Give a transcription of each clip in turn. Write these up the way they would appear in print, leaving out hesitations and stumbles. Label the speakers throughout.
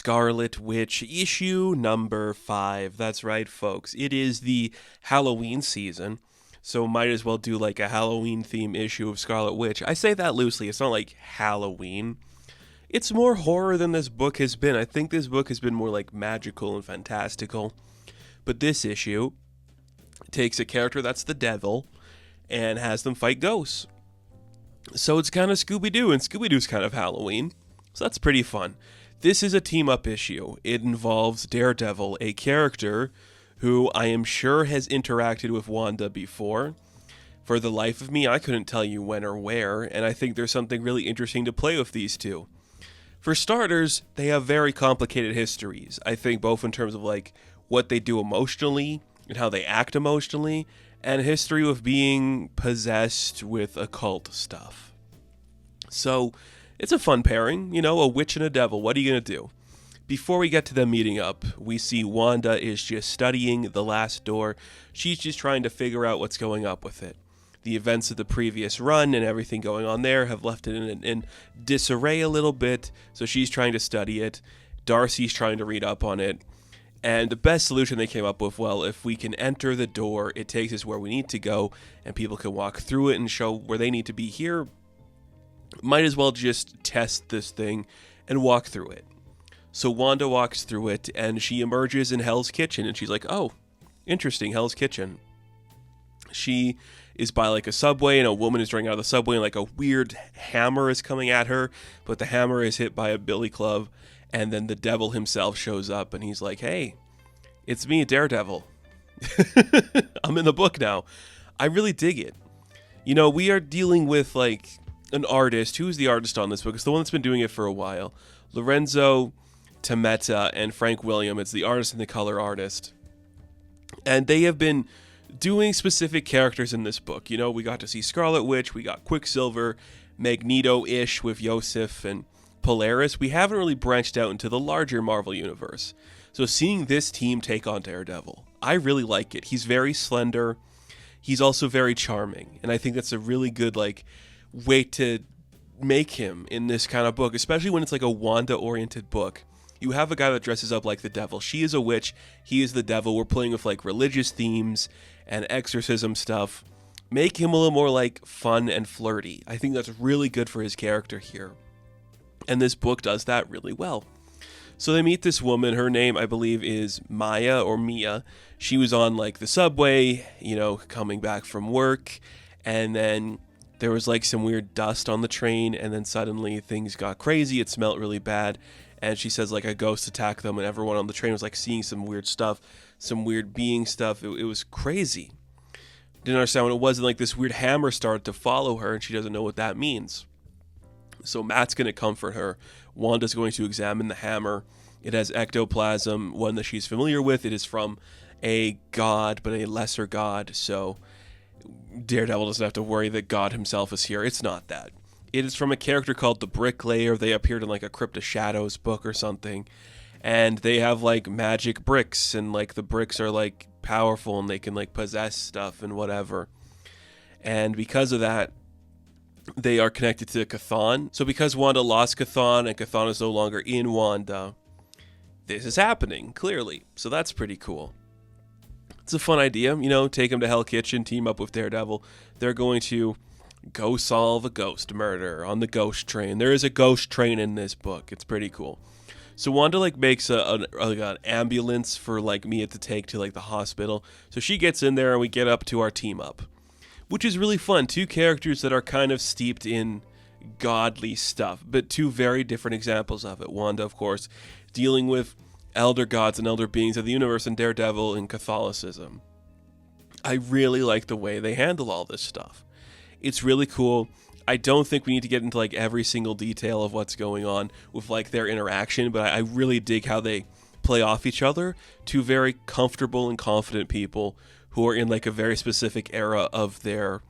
Speaker 1: Scarlet Witch issue number 5. That's right, folks. It is the Halloween season, so might as well do like a Halloween theme issue of Scarlet Witch. I say that loosely. It's not like Halloween. It's more horror than this book has been. I think this book has been more like magical and fantastical. But this issue takes a character that's the devil and has them fight ghosts. So it's kind of Scooby-Doo, and Scooby-Doo's kind of Halloween. So that's pretty fun. This is a team-up issue. It involves Daredevil, a character who I am sure has interacted with Wanda before. For the life of me, I couldn't tell you when or where, and I think there's something really interesting to play with these two. For starters, they have very complicated histories. I think both in terms of like what they do emotionally and how they act emotionally, and history with being possessed with occult stuff. So, it's a fun pairing, you know, a witch and a devil. What are you going to do? Before we get to them meeting up, we see Wanda is just studying The Last Door. She's just trying to figure out what's going up with it. The events of the previous run and everything going on there have left it in disarray a little bit, so she's trying to study it. Darcy's trying to read up on it. And the best solution they came up with, well, if we can enter the door, it takes us where we need to go, and people can walk through it and show where they need to be here. Might as well just test this thing and walk through it. So Wanda walks through it, and she emerges in Hell's Kitchen, and she's like, oh, interesting, Hell's Kitchen. She is by like a subway, and a woman is running out of the subway, and like a weird hammer is coming at her, but the hammer is hit by a billy club. And then the devil himself shows up, and he's like, hey, it's me, Daredevil. I'm in the book now. I really dig it. You know, we are dealing with, like, an artist. Who's the artist on this book? It's the one that's been doing it for a while. Lorenzo Tametta and Frank William. It's the artist and the color artist. And they have been doing specific characters in this book. You know, we got to see Scarlet Witch. We got Quicksilver, Magneto-ish with Yosef, and Polaris. We haven't really branched out into the larger Marvel universe. So seeing this team take on Daredevil, I really like it. He's very slender. He's also very charming. And I think that's a really good like way to make him in this kind of book, especially when it's like a Wanda-oriented book. You have a guy that dresses up like the devil. She is a witch. He is the devil. We're playing with like religious themes and exorcism stuff. Make him a little more like fun and flirty. I think that's really good for his character here. And this book does that really well. So they meet this woman. Her name, I believe, is Maya or Mia. She was on, like, the subway, you know, coming back from work. And then there was, like, some weird dust on the train. And then suddenly things got crazy. It smelled really bad. And she says, like, a ghost attacked them. And everyone on the train was, like, seeing some weird stuff. Some weird being stuff. It was crazy. Didn't understand what it was. And, like, this weird hammer started to follow her. And she doesn't know what that means. So Matt's going to comfort her. Wanda's going to examine the hammer. It has ectoplasm, one that she's familiar with. It is from a god, but a lesser god. So Daredevil doesn't have to worry that God himself is here. It's not that. It is from a character called the Bricklayer. They appeared in like a Crypt of Shadows book or something. And they have like magic bricks. And like the bricks are like powerful and they can like possess stuff and whatever. And because of that, they are connected to Chthon. So because Wanda lost Chthon and Chthon is no longer in Wanda, this is happening, clearly. So that's pretty cool. It's a fun idea, you know, take them to Hell Kitchen, team up with Daredevil. They're going to go solve a ghost murder on the ghost train. There is a ghost train in this book. It's pretty cool. So Wanda like makes an ambulance for like Mia to take to like the hospital. So she gets in there and we get up to our team up. Which is really fun. Two characters that are kind of steeped in godly stuff, but two very different examples of it. Wanda, of course, dealing with elder gods and elder beings of the universe, and Daredevil in Catholicism. I really like the way they handle all this stuff. It's really cool. I don't think we need to get into like every single detail of what's going on with like their interaction, but I really dig how they play off each other. Two very comfortable and confident people who are in like a very specific era of their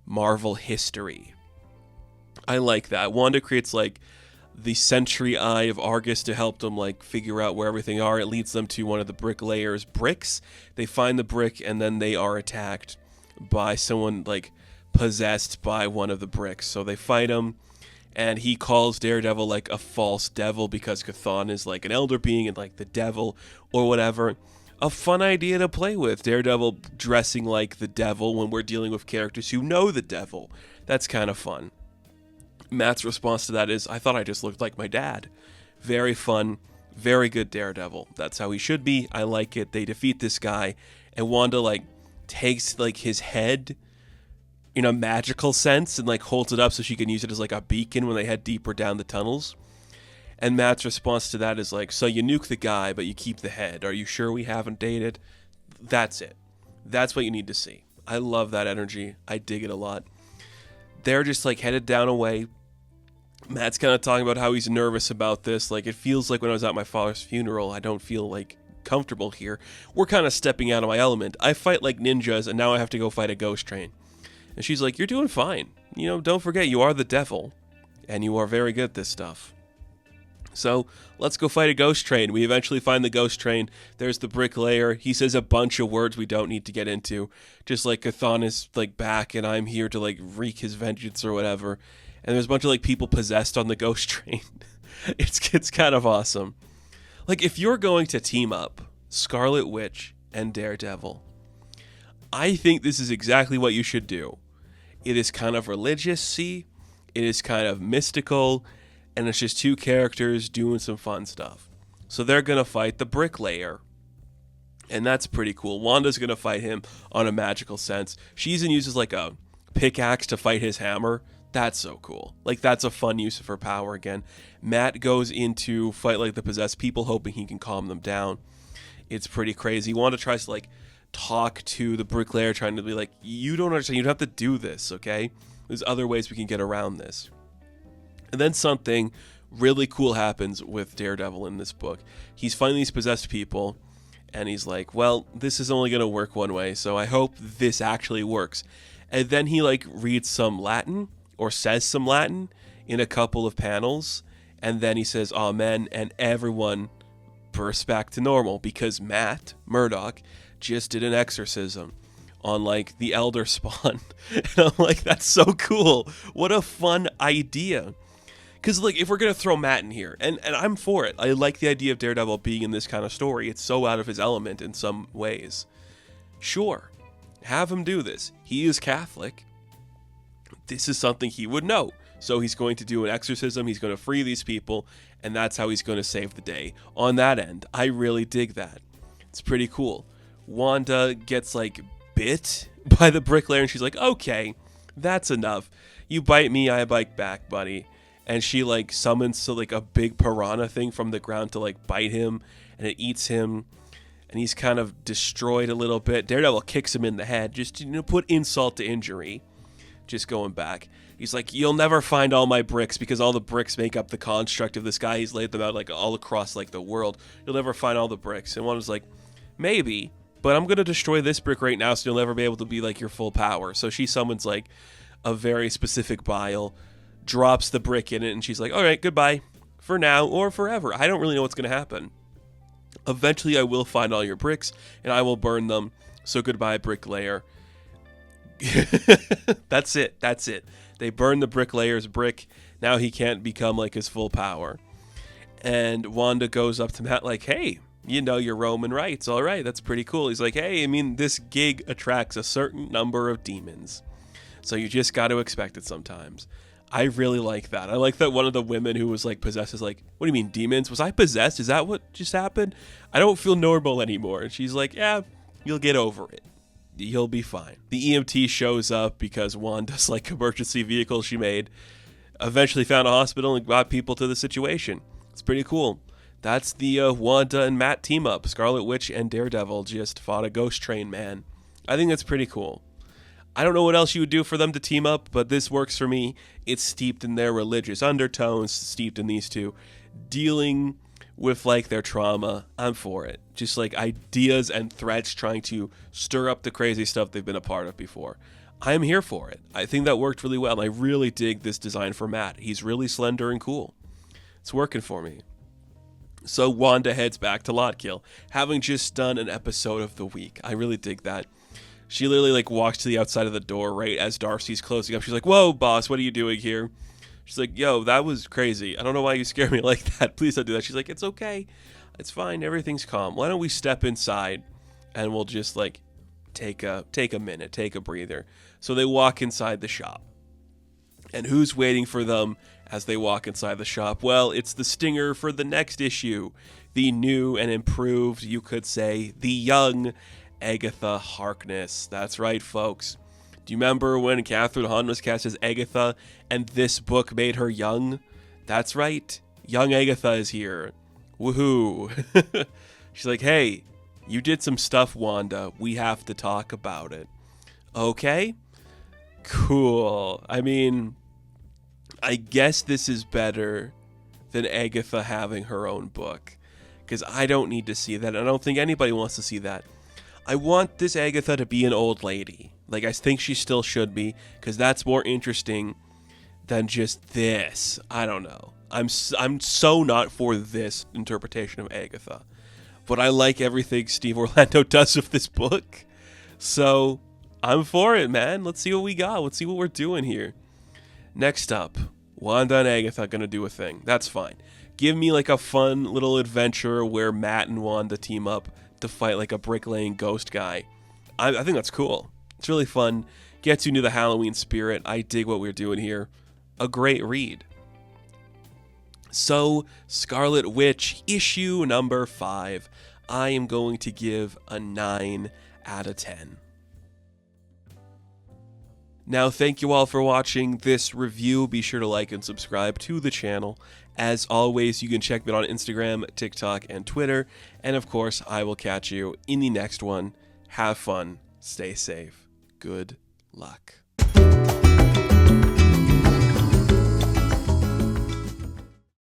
Speaker 1: Marvel history. I like that. Wanda creates like the Sentry Eye of Argus to help them like figure out where everything are. It leads them to one of the Bricklayer's bricks. They find the brick and then they are attacked by someone like possessed by one of the bricks. So they fight him and he calls Daredevil like a false devil because Chthon is like an elder being and like the devil or whatever. A fun idea to play with. Daredevil dressing like the devil when we're dealing with characters who know the devil. That's kind of fun. Matt's response to that is, I thought I just looked like my dad. Very fun, very good Daredevil. That's how he should be. I like it. They defeat this guy, and Wanda like takes like his head in a magical sense and like holds it up so she can use it as like a beacon when they head deeper down the tunnels. And Matt's response to that is like, so you nuke the guy, but you keep the head. Are you sure we haven't dated? That's it. That's what you need to see. I love that energy. I dig it a lot. They're just like headed down a way. Matt's kind of talking about how he's nervous about this. Like, it feels like when I was at my father's funeral, I don't feel like comfortable here. We're kind of stepping out of my element. I fight like ninjas, and now I have to go fight a ghost train. And she's like, you're doing fine. You know, don't forget, you are the devil, and you are very good at this stuff. So let's go fight a ghost train. We eventually find the ghost train. There's the bricklayer. He says a bunch of words we don't need to get into. Just like Chthon is like back, and I'm here to like wreak his vengeance or whatever. And there's a bunch of like people possessed on the ghost train. It's kind of awesome. Like, if you're going to team up Scarlet Witch and Daredevil, I think this is exactly what you should do. It is kind of religious-y, it is kind of mystical, and it's just two characters doing some fun stuff. So they're going to fight the Bricklayer, and that's pretty cool. Wanda's going to fight him on a magical sense. She even uses like a pickaxe to fight his hammer. That's so cool. Like, that's a fun use of her power again. Matt goes into fight like the possessed people, hoping he can calm them down. It's pretty crazy. Wanda tries to like talk to the Bricklayer, trying to be like, you don't understand, you don't have to do this, okay? There's other ways we can get around this. And then something really cool happens with Daredevil in this book. He's fighting these possessed people, and he's like, well, this is only going to work one way, so I hope this actually works. And then he like reads some Latin, or says some Latin in a couple of panels, and then he says amen, and everyone bursts back to normal because Matt Murdock just did an exorcism on like the elder spawn. And I'm like, that's so cool. What a fun idea. Because like, if we're gonna throw Matt in here, and I'm for it, I like the idea of Daredevil being in this kind of story. It's so out of his element in some ways. Sure, have him do this. He is Catholic. This is something he would know. So he's going to do an exorcism, he's going to free these people, and that's how he's going to save the day. On that end, I really dig that. It's pretty cool. Wanda gets like bit by the Bricklayer, and she's like, okay, that's enough. You bite me, I bite back, buddy. And she like summons like a big piranha thing from the ground to like bite him, and it eats him, and he's kind of destroyed a little bit. Daredevil kicks him in the head, just to, put insult to injury. Just going back. He's like, you'll never find all my bricks because all the bricks make up the construct of this guy. He's laid them out like all across like the world. You'll never find all the bricks. And one was like, maybe, but I'm going to destroy this brick right now so you'll never be able to be like your full power. So she summons like a very specific bile, drops the brick in it, and she's like, all right, goodbye for now or forever. I don't really know what's going to happen. Eventually I will find all your bricks and I will burn them. So goodbye, Bricklayer. That's it. They burn the Bricklayer's brick. Now he can't become like his full power. And Wanda goes up to Matt like, hey, you know your Roman rights. All right, that's pretty cool. He's like, hey, I mean, this gig attracts a certain number of demons, so you just got to expect it sometimes. I really like that. I like that one of the women who was like possessed is like, what do you mean demons? Was I possessed? Is that what just happened? I don't feel normal anymore. And she's like, yeah, you'll get over it. You'll be fine. The EMT shows up because Wanda's like emergency vehicle she made eventually found a hospital and got people to the situation. It's pretty cool. That's the Wanda and Matt team up. Scarlet Witch and Daredevil just fought a ghost train, man. I think that's pretty cool. I don't know what else you would do for them to team up, but this works for me. It's steeped in their religious undertones, steeped in these two dealing with like their trauma. I'm for it. Just like ideas and threats trying to stir up the crazy stuff they've been a part of before. I'm here for it. I think that worked really well. I really dig this design for Matt. He's really slender and cool. It's working for me. So Wanda heads back to Lotkill, having just done an episode of the week. I really dig that. She literally like walks to the outside of the door right as Darcy's closing up. She's like, whoa, boss, what are you doing here? She's like, yo, that was crazy. I don't know why you scared me like that. Please don't do that. She's like, it's okay. It's fine. Everything's calm. Why don't we step inside and we'll just like take a minute, take a breather. So they walk inside the shop. And who's waiting for them as they walk inside the shop? Well, it's the stinger for the next issue. The new and improved, you could say, the young Agatha Harkness. That's right, folks. Do you remember when Catherine Hahn was cast as Agatha and this book made her young? That's right. Young Agatha is here. Woohoo. She's like, hey, you did some stuff, Wanda. We have to talk about it. Okay? Cool. I mean, I guess this is better than Agatha having her own book. Because I don't need to see that. I don't think anybody wants to see that. I want this Agatha to be an old lady. Like, I think she still should be. Because that's more interesting than just this. I don't know. I'm so not for this interpretation of Agatha. But I like everything Steve Orlando does with this book. So, I'm for it, man. Let's see what we got. Let's see what we're doing here. Next up, Wanda and Agatha gonna do a thing. That's fine. Give me like a fun little adventure where Matt and Wanda team up to fight like a bricklaying ghost guy. I think that's cool. It's really fun. Gets you into the Halloween spirit. I dig what we're doing here. A great read. So, Scarlet Witch, issue number 5. I am going to give a 9 out of 10. Now, thank you all for watching this review. Be sure to like and subscribe to the channel. As always, you can check me out on Instagram, TikTok, and Twitter. And of course, I will catch you in the next one. Have fun. Stay safe. Good luck.